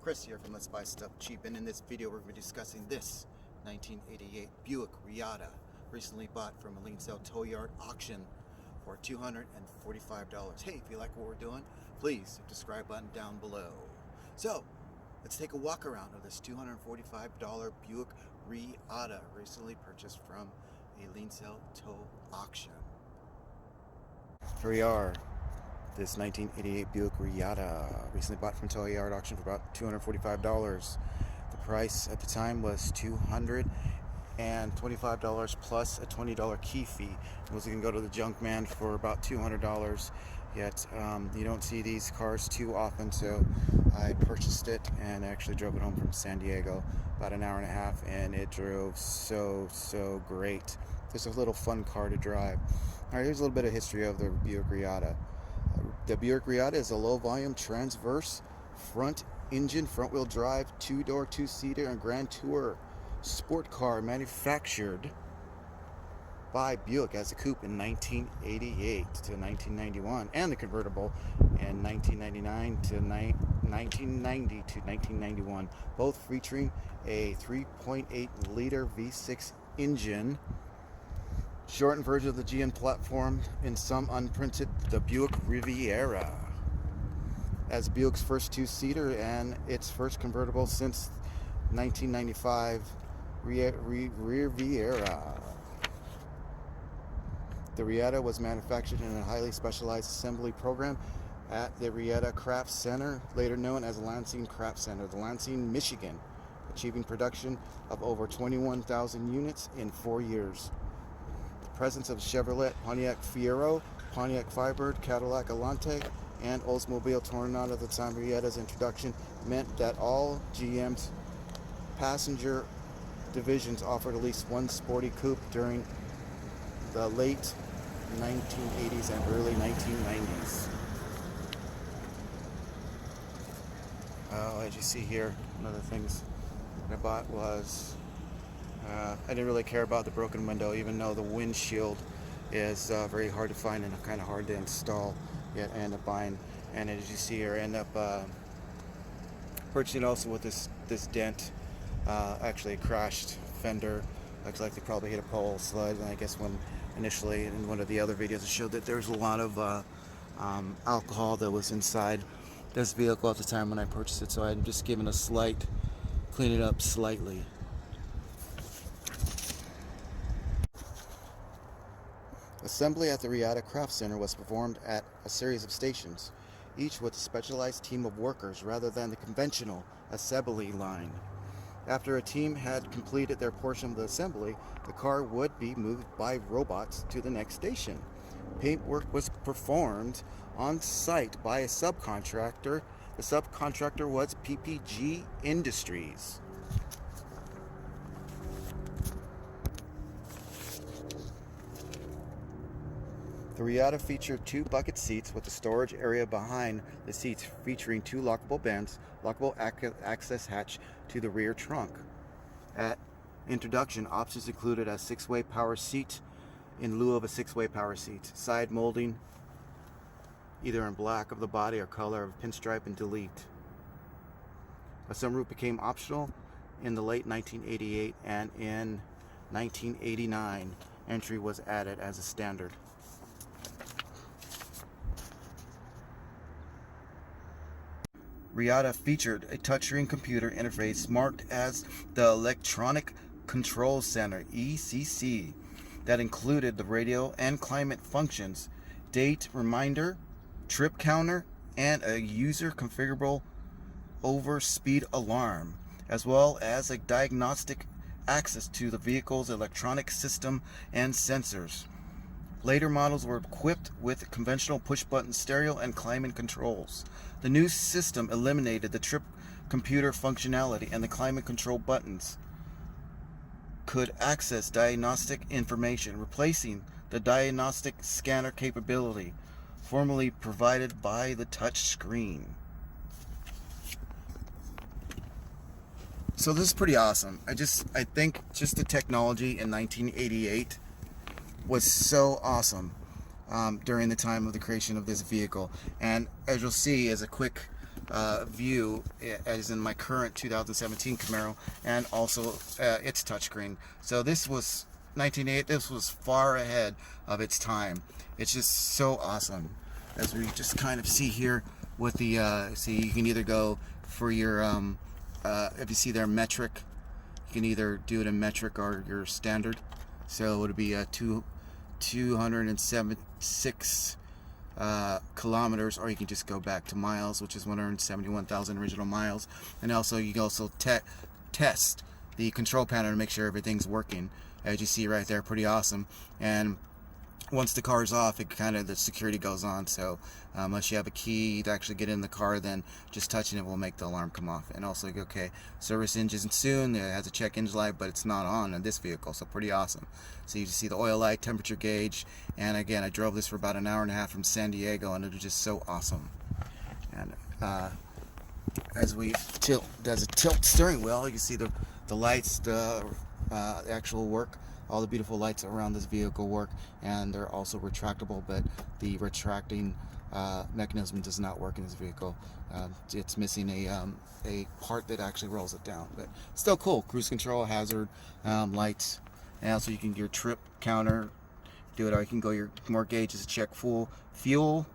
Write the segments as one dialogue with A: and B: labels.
A: Chris here from Let's Buy Stuff Cheap, and in this video we're going to be discussing this 1988 Buick Reatta, recently bought from a lien sale tow yard auction for $245. Hey, if you like what we're doing, please hit the subscribe button down below. So, let's take a walk around of this $245 Buick Reatta, recently purchased from a lien sale tow auction. Here we are. This 1988 Buick Reatta, recently bought from tow yard auction for about $245. The price at the time was $225 plus a $20 key fee. It was going to go to the junk man for about $200. Yet you don't see these cars too often, so I purchased it and actually drove it home from San Diego, about an hour and a half, and it drove so great. Just a little fun car to drive. All right, here's a little bit of history of the Buick Reatta. The Buick Reatta is a low-volume transverse front-engine, front-wheel drive, two-door, two-seater, and Grand Tour sport car manufactured by Buick as a coupe in 1988 to 1991, and the convertible in 1999 to 1990 to 1991, both featuring a 3.8-liter V6 engine. Shortened version of the GM platform, in some unprinted, the Buick Reatta, as Buick's first two-seater and its first convertible since 1995 Reatta. The Reatta was manufactured in a highly specialized assembly program at the Reatta Craft Center, later known as the Lansing Craft Center, the Lansing, Michigan, achieving production of over 21,000 units in 4 years. Presence of Chevrolet Pontiac Fiero, Pontiac Firebird, Cadillac Elante, and Oldsmobile Tornado at the time of Reatta's introduction meant that all GM's passenger divisions offered at least one sporty coupe during the late 1980s and early 1990s. As you see here, one of the things that I bought was I didn't really care about the broken window, even though the windshield is very hard to find and kind of hard to install. Yet I end up buying, and as you see here, I end up purchasing also with this dent. Actually, a crashed fender. Looks like they probably hit a pole slide. And I guess when initially in one of the other videos it showed that there's a lot of alcohol that was inside this vehicle at the time when I purchased it. So I'm just giving a slight, clean it up slightly. Assembly at the Reatta Craft Center was performed at a series of stations, each with a specialized team of workers rather than the conventional assembly line. After a team had completed their portion of the assembly, the car would be moved by robots to the next station. Paintwork was performed on site by a subcontractor. The subcontractor was PPG Industries. The Reatta featured two bucket seats with a storage area behind the seats, featuring two lockable bins, lockable access hatch to the rear trunk. At introduction, options included a 6-way power seat in lieu of a 6-way power seat, side molding either in black of the body or color of pinstripe and delete. A sunroof became optional in the late 1988, and in 1989 entry was added as a standard. Reatta featured a touchscreen computer interface marked as the Electronic Control Center, ECC, that included the radio and climate functions, date reminder, trip counter, and a user configurable overspeed alarm, as well as a diagnostic access to the vehicle's electronic system and sensors. Later models were equipped with conventional push-button stereo and climate controls. The new system eliminated the trip computer functionality, and the climate control buttons could access diagnostic information, replacing the diagnostic scanner capability formerly provided by the touch screen. So this is pretty awesome. I think just the technology in 1988 was so awesome. during the time of the creation of this vehicle. And as you'll see, as a quick view as in my current 2017 Camaro, and also its touchscreen. So this was 1980. This was far ahead of its time. It's just so awesome. As we just kind of see here with the see, you can either go for your if you see their metric, you can either do it in metric or your standard. So it would be 276 kilometers, or you can just go back to miles, which is 171,000 original miles. And also you can also test the control panel to make sure everything's working. As you see right there, pretty awesome. And once the car's off, it kind of, the security goes on. So unless you have a key to actually get in the car, then just touching it will make the alarm come off. And also, okay, service engine soon. It has a check engine light, but it's not on in this vehicle, so pretty awesome. So you just see the oil light, temperature gauge, and again, I drove this for about an hour and a half from San Diego, and it was just so awesome. And as we tilt, does a tilt steering wheel, you can see the lights, the actual work. All the beautiful lights around this vehicle work, and they're also retractable, but the retracting mechanism does not work in this vehicle. It's missing a part that actually rolls it down, but still cool. Cruise control, hazard, lights, and also you can your trip counter, do it, or you can go your more gauges to check full fuel,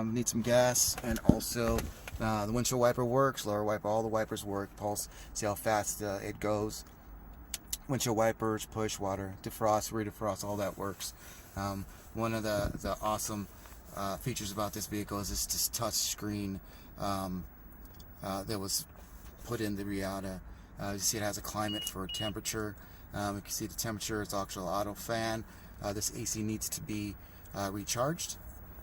A: need some gas, and also the windshield wiper works, lower wiper, all the wipers work, pulse, see how fast it goes. Windshield wipers, push, water, defrost, redefrost, all that works. One of the awesome features about this vehicle is this touch screen that was put in the Reatta. You see it has a climate for temperature. You can see the temperature, it's actual auto fan. This AC needs to be recharged,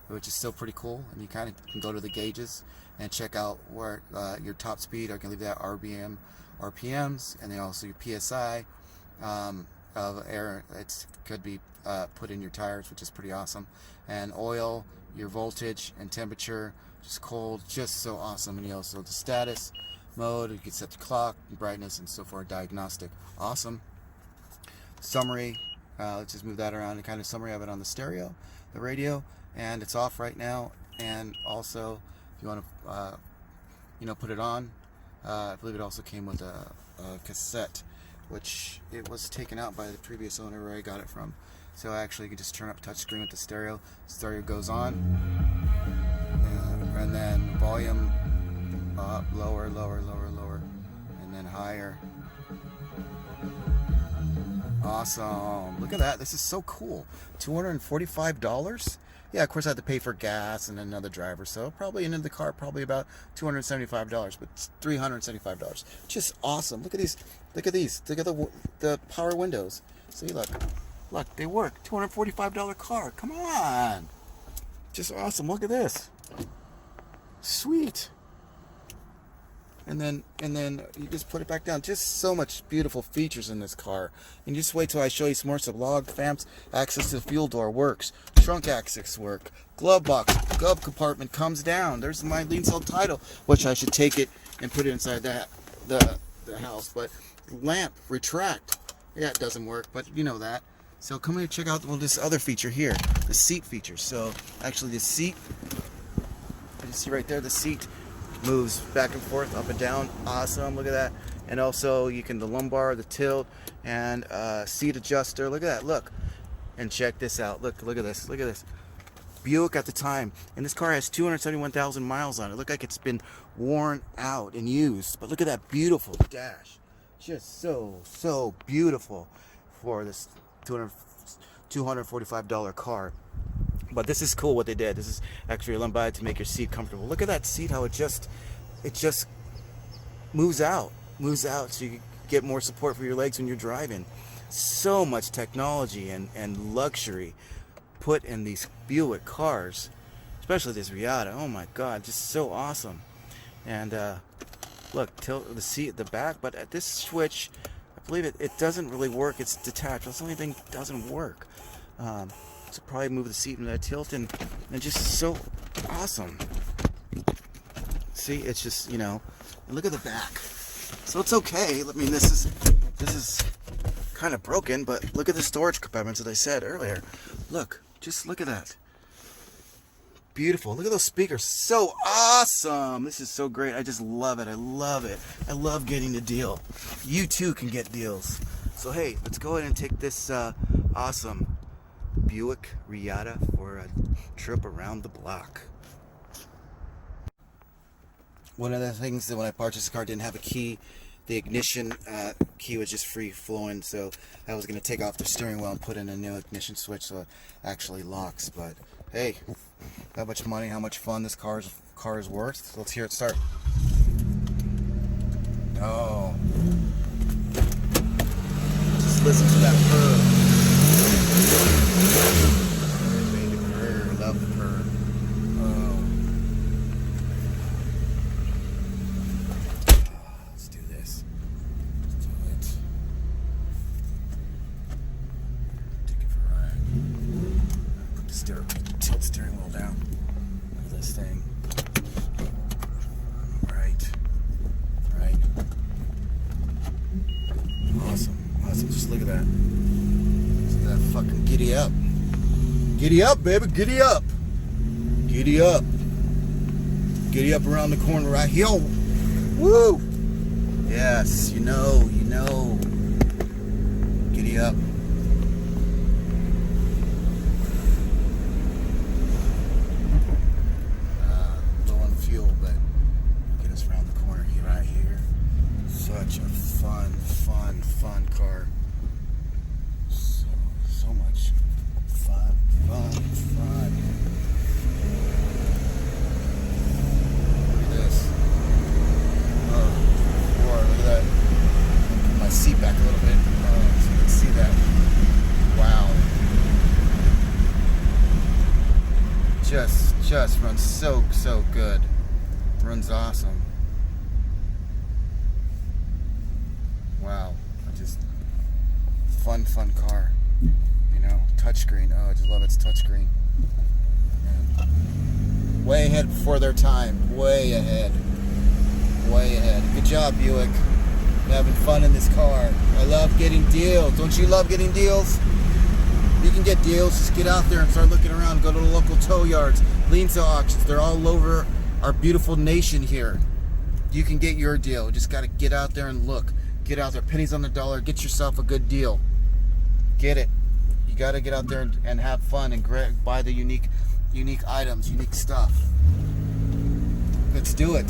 A: which is still pretty cool. And you kind of can go to the gauges and check out where your top speed, or you can leave that RPMs, and then also your PSI. Of air, it could be put in your tires, which is pretty awesome. And oil, your voltage and temperature, just cold, just so awesome. And also the status mode, you can set the clock, brightness, and so forth. Diagnostic, awesome. Summary, let's just move that around, and kind of summary of it on the stereo, the radio, and it's off right now. And also, if you want to, put it on, I believe it also came with a cassette, which it was taken out by the previous owner where I got it from. So actually you can just turn up touchscreen with the stereo. Stereo goes on, and then volume up, lower, and then higher. Awesome. Look at that. This is so cool. $245? Yeah, of course I had to pay for gas and another driver, so probably into the car, probably about $275, but it's $375. Just awesome. Look at these. Look at these. Look at the power windows. See, look, they work. $245 car. Come on. Just awesome. Look at this. Sweet. And then you just put it back down. Just so much beautiful features in this car. And just wait till I show you some more stuff. Log, FAMPS, access to the fuel door works. Trunk access work. Glove box, glove compartment comes down. There's my lean cell title, which I should take it and put it inside the house. But lamp, retract. Yeah, it doesn't work, but you know that. So come here, check out this other feature here, the seat feature. So actually the seat, you see right there, the seat moves back and forth, up and down. Awesome. Look at that. And also you can, the lumbar, the tilt, and seat adjuster. Look at that. Look. And check this out. Look at this. Look at this. Buick at the time, and this car has 271,000 miles on it. Look like it's been worn out and used, but look at that beautiful dash. Just so beautiful for this $245 car. But this is cool what they did. This is actually a lumbar to make your seat comfortable. Look at that seat, how it just moves out so you get more support for your legs when you're driving. So much technology and luxury put in these Buick cars, especially this Reatta. Oh my God, just so awesome. And look, tilt the seat at the back, but at this switch, I believe it doesn't really work. It's detached. That's the only thing that doesn't work. So probably move the seat into that tilt, and just so awesome. See, it's just, and look at the back. So it's okay. I mean, this is kind of broken, but look at the storage compartments that I said earlier. Look, just look at that. beautiful. Look at those speakers. So awesome. This is so great. I just love it. I love it. I love getting a deal. You too can get deals. So hey, let's go ahead and take this awesome Buick Reatta for a trip around the block. One of the things that when I purchased the car didn't have a key. The ignition key was just free flowing, so I was going to take off the steering wheel and put in a new ignition switch so it actually locks. But hey, how much money, how much fun this car is worth. So let's hear it start. Oh, just listen to that purr. Baby purr, love the purr. Oh. Let's do this. Let's do it. Take it for a ride. Put the tilt steering wheel down. Look at this thing. Right. Awesome. Just look at that. Look at that fucking giddy up. Giddy up, baby. Giddy up. Giddy up. Giddy up around the corner right here. Woo! Yes, you know. Giddy up. Low on fuel, but get us around the corner here, right here. Such a fun car. So much fun. Look at this. Oh, boy, look at that. Put my seat back a little bit so you can see that. Wow. Just runs so good. Runs awesome. Wow. Fun car. Touchscreen. Oh, I just love its touchscreen. Yeah. Way ahead before their time. Way ahead. Good job, Buick. You're having fun in this car. I love getting deals. Don't you love getting deals? You can get deals. Just get out there and start looking around. Go to the local tow yards, lien sale auctions. They're all over our beautiful nation here. You can get your deal. Just got to get out there and look. Get out there. Pennies on the dollar. Get yourself a good deal. Get it. You got to get out there and have fun and buy the unique items, unique stuff. Let's do it.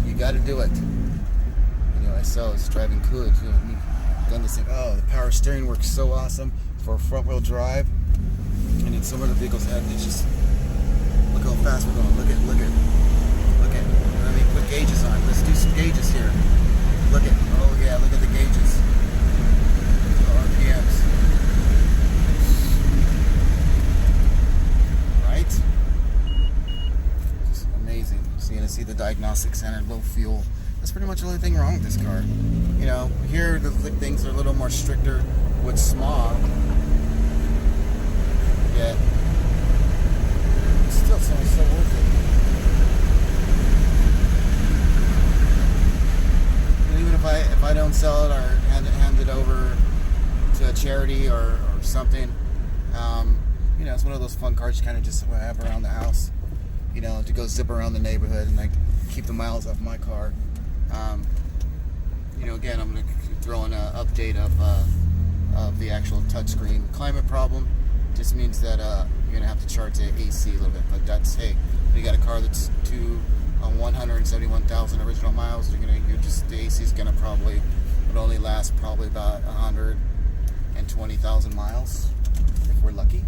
A: You got to do it. Anyway, so it's driving good. Done this thing. Oh, the power steering works so awesome for front wheel drive. And in some of the vehicles have it's just look how fast we're going. Look at. Let me put gauges on. Let's do some gauges here. Look at. Oh yeah, look at the gauges. RPMs. Right? Just amazing. So you're gonna see the diagnostic center, low fuel. That's pretty much the only thing wrong with this car. Here the things are a little more stricter with smog. Yet it's still so worth it. And even if I don't sell it or hand it over to a charity or something, it's one of those fun cars you kind of just have around the house. To go zip around the neighborhood and keep the miles off my car. Again, I'm going to throw in an update of the actual touchscreen. Climate problem just means that you're going to have to charge the AC a little bit. But that's, hey, when you got a car that's 171,000 original miles, the AC is going to would only last probably about 120,000 miles if we're lucky.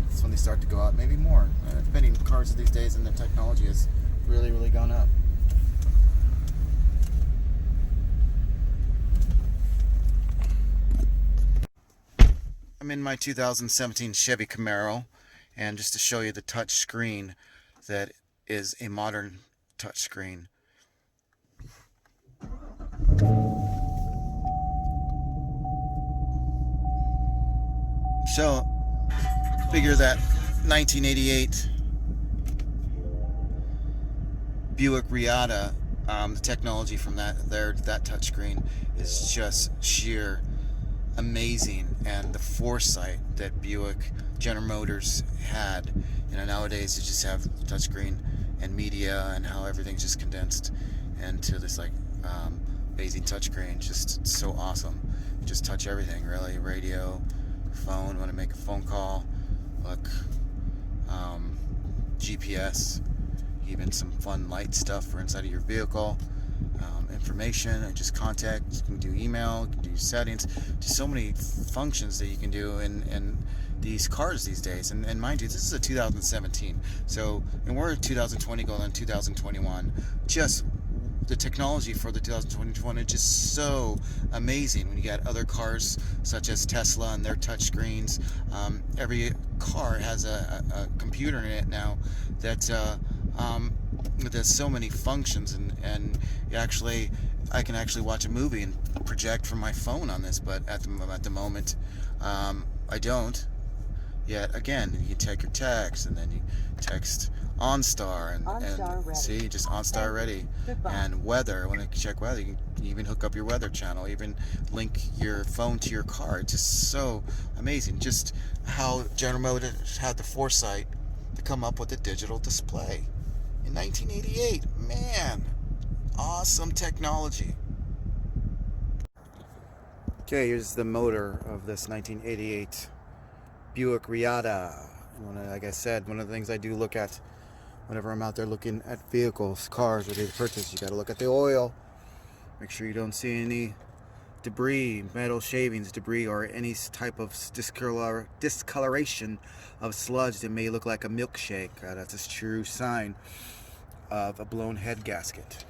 A: That's when they start to go out, maybe more. Depending on cars these days, and the technology has really gone up. I'm in my 2017 Chevy Camaro, and just to show you the touch screen that is a modern touch screen. So figure that 1988 Buick Reatta, the technology from that touchscreen is just sheer amazing, and the foresight that Buick General Motors had. Nowadays you just have touchscreen and media, and how everything's just condensed into this like amazing touchscreen. Just so awesome. Just touch everything, really. Radio, phone, want to make a phone call, look, GPS, even some fun light stuff for inside of your vehicle. Information and just contact. You can do email, you can do settings, just so many functions that you can do in these cars these days. And mind you, this is a 2017, so, and we're in 2020 going on 2021. Just the technology for the 2021 is just so amazing. When you got other cars such as Tesla and their touch screens, every car has a computer in it now that there's so many functions, and I can actually watch a movie and project from my phone on this, but at the moment I don't yet. Again, you take your text and then you text OnStar and see, just OnStar ready. And weather, when you check weather, you can even hook up your weather channel, even link your phone to your car. It's just so amazing just how General Motors had the foresight to come up with a digital display in 1988. Man, awesome technology. Okay, here's the motor of this 1988 Buick Reatta. Like I said, one of the things I do look at whenever I'm out there looking at vehicles, cars ready to purchase, you got to look at the oil. Make sure you don't see any debris, metal shavings, debris, or any type of discoloration of sludge that may look like a milkshake. That's a true sign of a blown head gasket.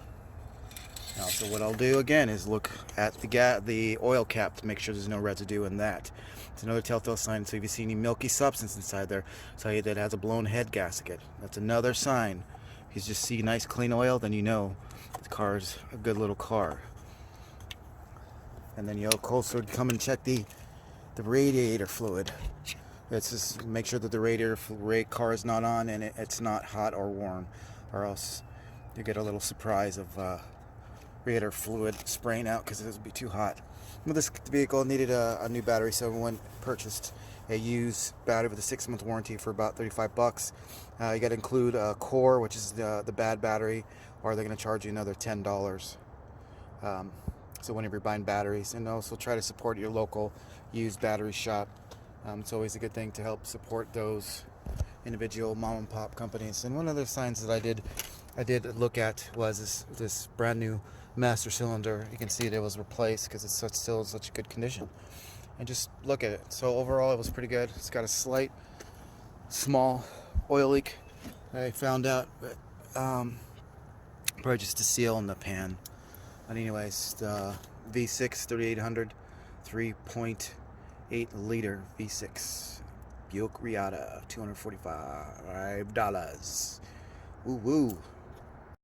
A: Now, so what I'll do again is look at the oil cap to make sure there's no residue in that. It's another telltale sign. So if you see any milky substance inside there, tell you that it has a blown head gasket. That's another sign. If you just see nice clean oil, then you know the car's a good little car. And then you'll also come and check the radiator fluid. It's just make sure that the radiator car is not on and it's not hot or warm, or else you get a little surprise of radiator fluid spraying out because it would be too hot. Well, this vehicle needed a new battery, so we went and purchased a used battery with a 6-month warranty for about $35. You got to include a core, which is the bad battery, or they're going to charge you another $10. So whenever you're buying batteries, and also try to support your local used battery shop. It's always a good thing to help support those individual mom and pop companies. And one of the signs that I did look at was this brand new master cylinder. You can see that it was replaced because it's still in such a good condition. And just look at it. So overall, it was pretty good. It's got a slight, small oil leak I found out, but probably just a seal in the pan. But anyways, the V6 3800 3.8 liter V6 Buick Reatta, $245. Woo woo.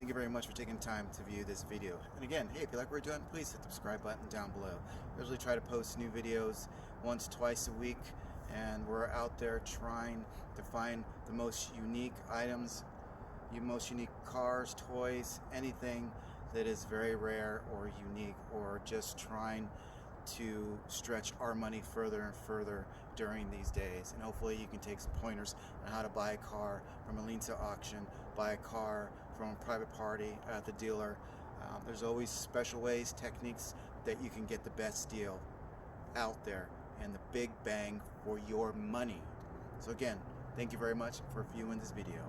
A: Thank you very much for taking time to view this video. And again, hey, if you like what we're doing, please hit the subscribe button down below. I usually try to post new videos once, twice a week, and we're out there trying to find the most unique items, the most unique cars, toys, anything that is very rare or unique, or just trying to stretch our money further and further during these days. And hopefully you can take some pointers on how to buy a car from a Linsa auction, buy a car from a private party at the dealer. There's always special ways, techniques that you can get the best deal out there and the big bang for your money. So again, thank you very much for viewing this video.